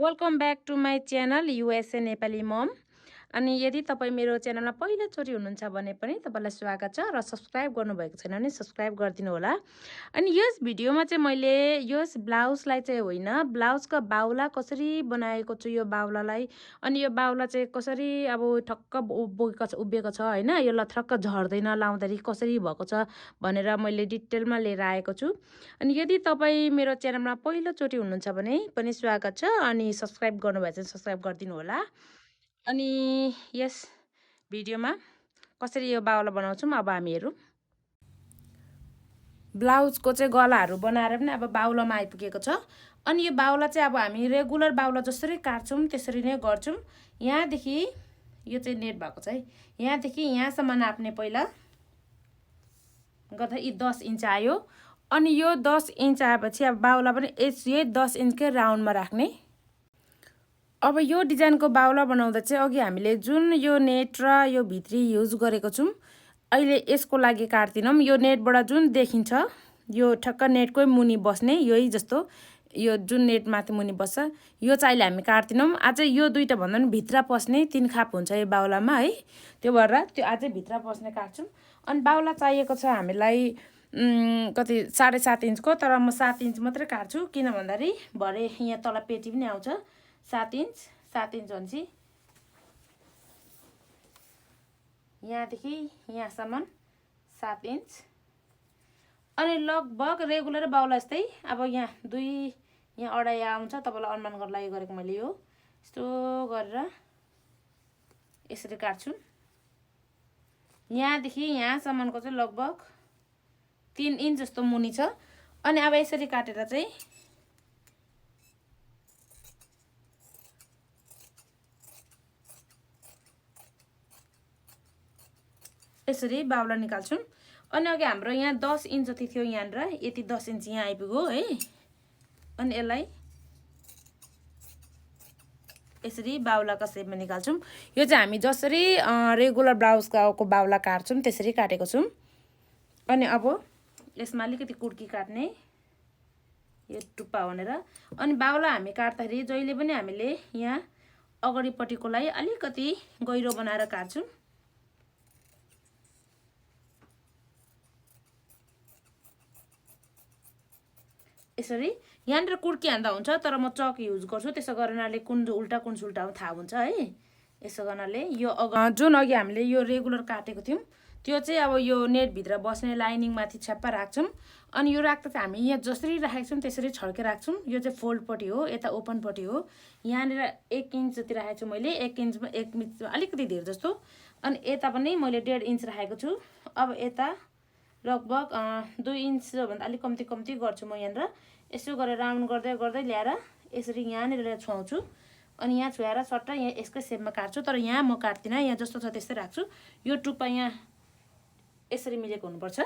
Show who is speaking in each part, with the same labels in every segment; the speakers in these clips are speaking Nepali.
Speaker 1: Welcome back to my channel USA Nepali mom. अनि यदि तपाईँ मेरो च्यानलमा पहिलोचोटि हुनुहुन्छ भने पनि तपाईँलाई स्वागत छ र सब्सक्राइब गर्नुभएको छैन भने सब्सक्राइब गरिदिनु होला। अनि यस भिडियोमा चाहिँ मैले यस ब्लाउजलाई चाहिँ होइन, ब्लाउजको बाहुला कसरी बनाएको छु यो बाहुलालाई। अनि यो बाहुला चाहिँ कसरी अब ठक्क उभिएको छ होइन, यो लथ्रक्क झर्दैन, लाउँदाखेरि कसरी भएको छ भनेर मैले डिटेलमा लिएर आएको छु। अनि यदि तपाईँ मेरो च्यानलमा पहिलोचोटि हुनुहुन्छ भने पनि स्वागत छ। अनि सब्सक्राइब गर्नुभएको छ भने सब्सक्राइब गरिदिनु होला। अनि यस भिडियोमा कसरी यो बाहुला बनाउँछौँ अब हामी हेरौँ। ब्लाउजको चाहिँ गलाहरू बनाएर पनि अब बाहुलामा आइपुगेको छ। अनि यो बाहुला चाहिँ अब हामी रेगुलर बाहुला जसरी काट्छौँ त्यसरी नै गर्छौँ। यहाँदेखि यो चाहिँ नेट भएको छ है, यहाँदेखि यहाँसम्म नाप्ने पहिला गर्दा यी 10 इन्च आयो। अनि यो 10 इन्च आएपछि अब बाहुला पनि यही 10 इन्चकै राउन्डमा राख्ने। अब यो डिजाइनको बाहुला बनाउँदा चाहिँ अघि हामीले जुन यो नेट र यो भित्री युज गरेको छौँ, अहिले यसको लागि काट्दैनौँ। यो नेटबाट जुन देखिन्छ यो ठक्क नेटकै मुनि बस्ने, यही जस्तो यो जुन नेट माथि मुनि बस्छ यो चाहिँ अहिले हामी काट्दैनौँ। अझै यो दुईवटा भन्दा पनि भित्र पस्ने 3 खाप हुन्छ यो बाहुलामा है, त्यो भएर त्यो अझै भित्र पस्ने काट्छौँ। अनि बाहुला चाहिएको छ हामीलाई कति 7.5 इन्चको, तर म 7 इन्च मात्रै काट्छु। किन भन्दाखेरि भरे यहाँ तल पेटी पनि आउँछ 7 इन्च भनेपछि यहाँदेखि यहाँसम्म 7 इन्च। अनि लगभग रेगुलर बाहुला जस्तै अब यहाँ 2 यहाँ अढाई आउँछ। तपाईँलाई अनुमान गर्न लागि गरेको मैले यो यस्तो गरेर यसरी काट्छु। यहाँदेखि यहाँसम्मको चाहिँ लगभग 3 इन्च जस्तो मुनि छ। अनि अब यसरी काटेर चाहिँ यसरी बाहुला निकाल्छौँ। अनि अघि हाम्रो यहाँ 10 इन्च जति थियो यहाँनिर, यति 10 इन्च यहाँ आइपुग्यो है। अनि यसलाई यसरी बाहुलाको सेपमा निकाल्छौँ। यो चाहिँ हामी जसरी रेगुलर ब्लाउजको बाहुला काट्छौँ त्यसरी काटेको छौँ। अनि अब यसमा अलिकति कुर्की काट्ने, यो टुप्पा भनेर। अनि बाहुला हामी काट्दाखेरि जहिले पनि हामीले यहाँ अगाडिपट्टिकोलाई अलिकति गहिरो बनाएर काट्छौँ। यसरी यहाँनिर कुर्की हान्दा हुन्छ, तर म चक युज गर्छु। त्यसो गर्नाले कुन उल्टा कुन सुल्टा थाहा हुन्छ है। यसो गर्नाले यो जुन अघि हामीले यो रेगुलर काटेको थियौँ त्यो चाहिँ अब यो नेटभित्र बस्ने लाइनिङमाथि छ्याप्पा राख्छौँ। अनि यो राख्दा चाहिँ हामी यहाँ जसरी राखेको छौँ त्यसरी छड्के राख्छौँ। यो चाहिँ फोल्डपट्टि हो, यता ओपनपट्टि हो। यहाँनिर 1 इन्च जति राखेको छु मैले, 1 इन्चमा 1 इन्च अलिकति धेरै जस्तो। अनि यता पनि मैले 1.5 इन्च राखेको छु। अब यता लगभग 2 इन्च भन्दा अलिक कम्ती गर्छु म यहाँनिर। यसो गरेर राउन्ड गर्दै ल्याएर यसरी यहाँनिर ल्याएर छुवाउँछु। अनि यहाँ छुवाएर सट्ट यहाँ यसकै सेपमा काट्छु। तर यहाँ म काट्दिनँ, यहाँ जस्तो छ त्यस्तै राख्छु। यो टुप्पा यहाँ यसरी मिलेको हुनुपर्छ।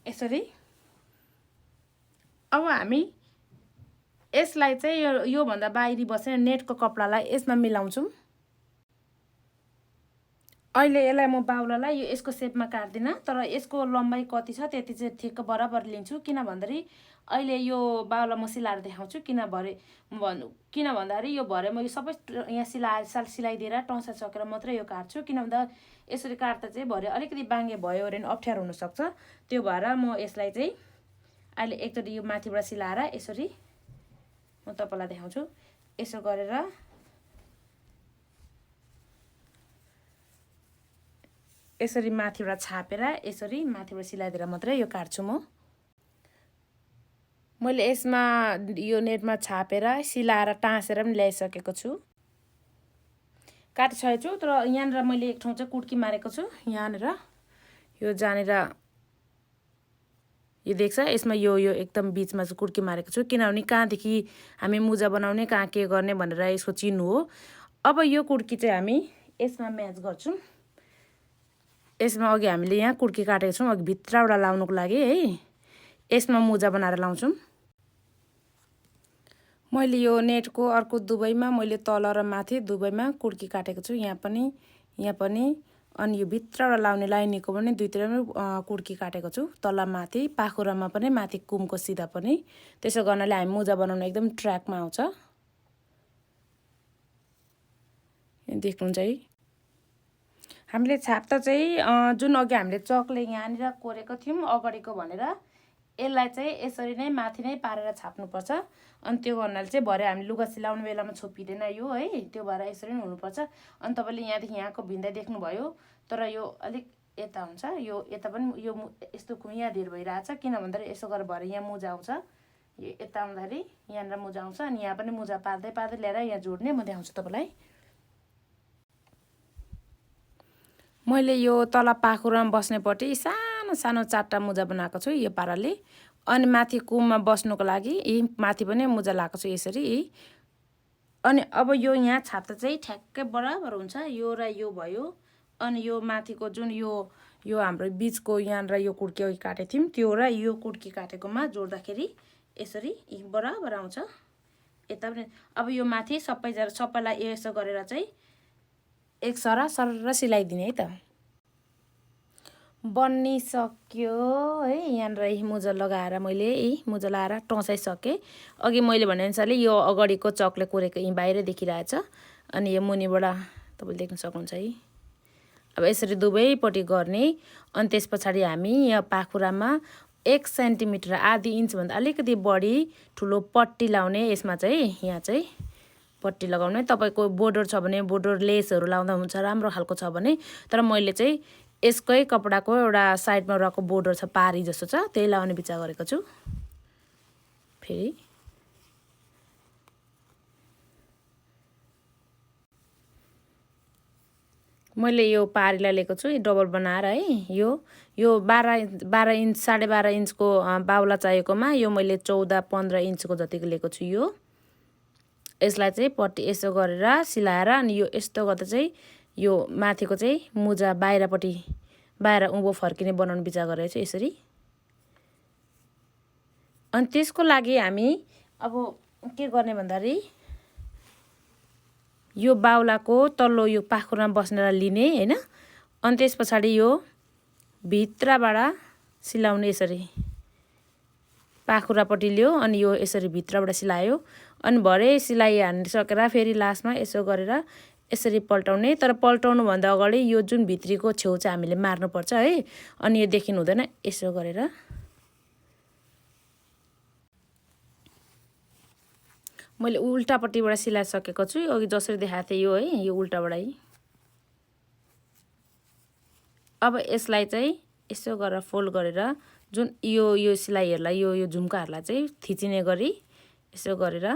Speaker 1: यसरी अब हामी यसलाई चाहिँ यो भन्दा बाहिरी बस्ने नेटको कपडालाई यसमा मिलाउँछौँ। अहिले यसलाई म बाहुलालाई यो यसको सेपमा काट्दिनँ, तर यसको लम्बाइ कति छ त्यति चाहिँ ठिक्क बराबर लिन्छु। किन भन्दाखेरि अहिले यो बाहुला म सिलाएर देखाउँछु। किन भन्दाखेरि यो भरे म यो सबै यहाँ सिलाइदिएर टौसा सकेर मात्रै यो काट्छु। किन भन्दा यसरी काट्दा चाहिँ भरे अलिकति बाङ्गे भयो भने अप्ठ्यारो हुनसक्छ। त्यो भएर म यसलाई चाहिँ अहिले एकचोटि यो माथिबाट सिलाएर यसरी म तपाईँलाई देखाउँछु। यसो गरेर यसरी माथिबाट छापेर यसरी माथिबाट सिलाइदिएर मात्रै यो काट्छु म। मैले यसमा यो नेटमा छापेर सिलाएर टाँसेर पनि ल्याइसकेको छु, काटिसकेको छु। तर यहाँनिर मैले एक ठाउँ चाहिँ कुर्की मारेको छु। यहाँनिर यो जहाँनिर यो देख्छ यसमा यो एकदम बिचमा चाहिँ कुर्की मारेको छु। किनभने कहाँदेखि हामी मुजा बनाउने कहाँ के गर्ने भनेर यसको चिन्नु हो। अब यो कुर्की चाहिँ हामी यसमा म्याच गर्छौँ। यसमा अघि हामीले यहाँ कुर्की काटेको छौँ अघि भित्रबाट लाउनुको लागि है। यसमा मुजा बनाएर लाउँछौँ। मैले यो नेटको अर्को दुवैमा मैले तल र माथि दुवैमा कुर्की काटेको छु। यहाँ पनि अनि यो भित्रबाट लाउने लाइनीको पनि दुईतिरमै कुर्की काटेको छु। तल माथि पाखुरामा पनि माथि कुमको सिधा पनि। त्यसो गर्नाले हामी मुजा बनाउन एकदम ट्र्याकमा आउँछ। देख्नुहुन्छ है। हामीले छाप्ता चाहिँ जुन अघि हामीले चकले यहाँनिर कोरेको थियौँ अगाडिको भनेर यसलाई चाहिँ यसरी नै माथि नै पारेर छाप्नुपर्छ। अनि त्यो गर्नाले चाहिँ भरे हामी लुगा सिलाउने बेलामा छोपिँदैन यो है। त्यो भएर यसरी नै हुनुपर्छ। अनि तपाईँले यहाँदेखि यहाँको भिन्दा देख्नुभयो। तर यो अलिक यता हुन्छ। यो यता पनि यो यस्तो यहाँ धेर भइरहेछ। किन भन्दाखेरि यसो गरेर भरे यहाँ मुजा आउँछ। यो यता आउँदाखेरि यहाँनिर मुजा आउँछ। अनि यहाँ पनि मुजा पार्दै पार्दै ल्याएर यहाँ जोड्ने म देखाउँछु तपाईँलाई। मैले यो तल पाखुरामा बस्नेपट्टि सानो सानो 4टा मुजा बनाएको छु यो पाराले। अनि माथि कुममा बस्नुको लागि माथि पनि मुजा लगाएको छु यसरी। अनि अब यो यहाँ छाप्दा चाहिँ ठ्याक्कै बराबर हुन्छ। यो र यो भयो। अनि यो माथिको जुन यो हाम्रो बीचको यहाँनिर यो कुर्की अघि काटेको थियौँ त्यो र यो कुर्की काटेकोमा जोड्दाखेरि यसरी बराबर आउँछ। यता पनि अब यो माथि सबैलाई यसो गरेर चाहिँ एक सर सिलाइदिने है त। बनिसक्यो है। यहाँनिर मुजा लगाएर मैले मुजा लगाएर टसाइसकेँ। अघि मैले भनेअनुसारले यो अगाडिको चकले कोरेको बाहिर देखिरहेछ। अनि यो मुनिबाट तपाईँले देख्न सक्नुहुन्छ है। अब यसरी दुवैपट्टि गर्ने। अनि त्यस पछाडि हामी यहाँ पाखुरामा 1 सेन्टिमिटर आधी इन्चभन्दा अलिकति बढी ठुलो पट्टी लाउने। यसमा चाहिँ यहाँ चाहिँ पट्टी लगाउने। तपाईँको बोर्डर छ भने बोर्डर लेसहरू लाउँदा हुन्छ राम्रो खालको छ भने। तर मैले चाहिँ यसकै कपडाको एउटा साइडमा रहेको बोर्डर छ पारी जस्तो छ त्यही लाउने विचार गरेको छु। फेरि मैले यो पारीलाई लिएको छु डबल बनाएर है। यो 12 इन्च 12.5 इन्चको बाउला चाहिएकोमा यो मैले 14-15 इन्चको जतिको लिएको छु। यो यसलाई चाहिँ पट्टी यसो गरेर सिलाएर अनि यो यस्तो गर्दा चाहिँ यो माथिको चाहिँ मुजा बाहिर उँभो फर्किने बनाउने विचार गरेको छु यसरी। अनि त्यसको लागि हामी अब के गर्ने भन्दाखेरि यो बाउलाको तल्लो यो पाखुरामा बस्नेर लिने हैन। अनि त्यस पछाडि यो भित्रबाट सिलाउने यसरी पाखुरापट्टि लियो अनि यो यसरी भित्रबाट सिलायो। अनि भरे सिलाइ हानिसकेर फेरि लास्टमा यसो गरेर यसरी पल्टाउने। तर पल्टाउनु भन्दा अगाडि यो जुन भित्रीको छेउ चाहिँ हामीले मार्नुपर्छ है। अनि यो देखिनु हुँदैन यसो गरेर मैले उल्टापट्टिबाट सिलाइसकेको छु। अघि जसरी देखाएको थिएँ यो है यो उल्टाबाट है। अब यसलाई चाहिँ यसो गरेर फोल्ड गरेर जुन यो सिलाइहरूलाई यो झुम्काहरूलाई चाहिँ थिचिने गरी यसो गरेर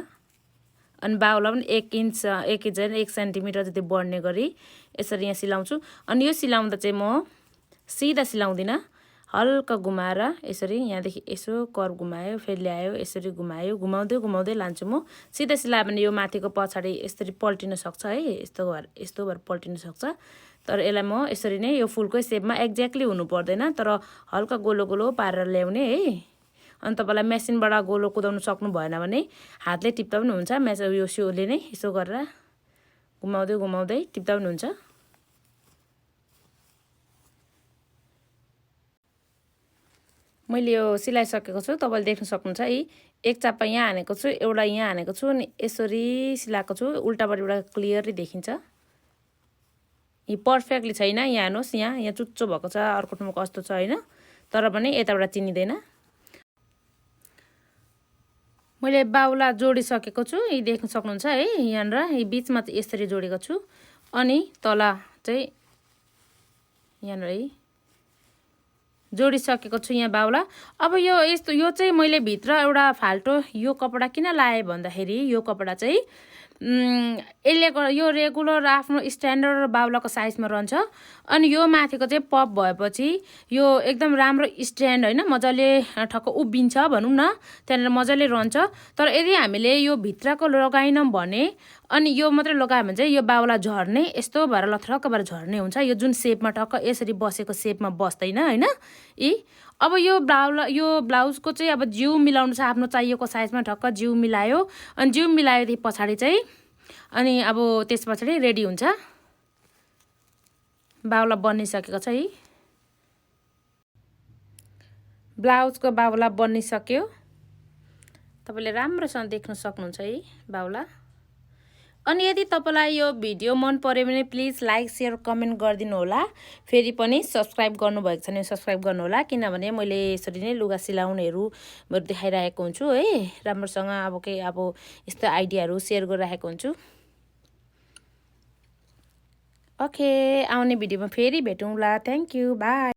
Speaker 1: अनि बाउला पनि 1 सेन्टिमिटर जति बढ्ने गरी यसरी यहाँ सिलाउँछु। अनि यो सिलाउँदा चाहिँ म सिधा सिलाउँदिनँ। हल्का घुमाएर यसरी यहाँदेखि यसो कर्भ घुमायो फेरि ल्यायो यसरी घुमाउँदै लान्छु म। सिधा सिलायो भने यो माथिको पछाडि यसरी पल्टिन सक्छ है। यस्तो भएर पल्टिन सक्छ। तर यसलाई म यसरी नै यो फुलकै सेपमा एक्ज्याक्टली हुनु पर्दैन तर हल्का गोलो गोलो पारेर ल्याउने है। अनि तपाईँलाई मेसिनबाट गोलो कुदाउनु सक्नु भएन भने हातले टिप्दा पनि हुन्छ। यो सियोले नै यसो गरेर घुमाउँदै टिप्दा पनि हुन्छ। मैले यो सिलाइसकेको छु। तपाईँले देख्न सक्नुहुन्छ है। एक चाप्पा यहाँ हानेको छु एउटा यहाँ हानेको छु अनि यसरी सिलाएको छु। उल्टापट्टिबाट क्लियरली देखिन्छ। यो पर्फेक्टली छैन। यहाँ हेर्नुहोस् यहाँ चुच्चो भएको छ अर्को ठाउँमा कस्तो छ होइन। तर पनि यताबाट चिनिँदैन। मैले बाउला जोडिसकेको छु। यी देख्न सक्नुहुन्छ है। यहाँनिर यी बिचमा चाहिँ यसरी जोडेको छु। अनि तल चाहिँ यहाँनिर है जोडिसकेको छु यहाँ बाउला। अब यो चाहिँ मैले भित्र एउटा फाल्टो यो कपडा किन लाएँ भन्दाखेरि यो कपडा चाहिँ यसले यो रेगुलर आफ्नो स्ट्यान्डर्ड बाहुलाको साइजमा रहन्छ अनि यो माथिको चाहिँ पप भएपछि यो एकदम राम्रो स्ट्यान्ड होइन मजाले ठक्क उभिन्छ भनौँ न त्यहाँनिर मजाले रहन्छ तर यदि हामीले यो भित्रको लगाएनौँ भने अनि यो मात्रै लगायो भने चाहिँ यो बाहुला झर्ने यस्तो भएर लथरक्क भएर झर्ने हुन्छ यो जुन सेपमा ठक्क यसरी बसेको सेपमा बस्दैन होइन अब यो ब्लाउजको चाहिँ अब जिउ मिलाउनु छ आफ्नो चाहिएको साइजमा ठक्क जिउ मिलायो अनि जिउ मिलाएदेखि पछाडि चाहिँ अनि अब त्यस पछाडि रेडी हुन्छ बाहुला बनिसकेको छ है ब्लाउजको बाहुला बनिसक्यो तपाईँले राम्रोसँग देख्न सक्नुहुन्छ है बाहुला अनि यदि तपाईँलाई यो भिडियो मन पर्यो भने प्लिज लाइक शेयर कमेन्ट गरिदिनु होला फेरि पनि सब्स्क्राइब गर्नुभएको छ भने सब्स्क्राइब गर्नु होला किनभने मैले यसरी नै लुगा सिलाउनेहरू देखाइरहेको हुन्छु है राम्रोसँग अब यस्तो आइडियाहरू सेयर गरिरहेको हुन्छु ओके आउने भिडियोमा फेरि भेटौँला थ्याङ्क यू बाई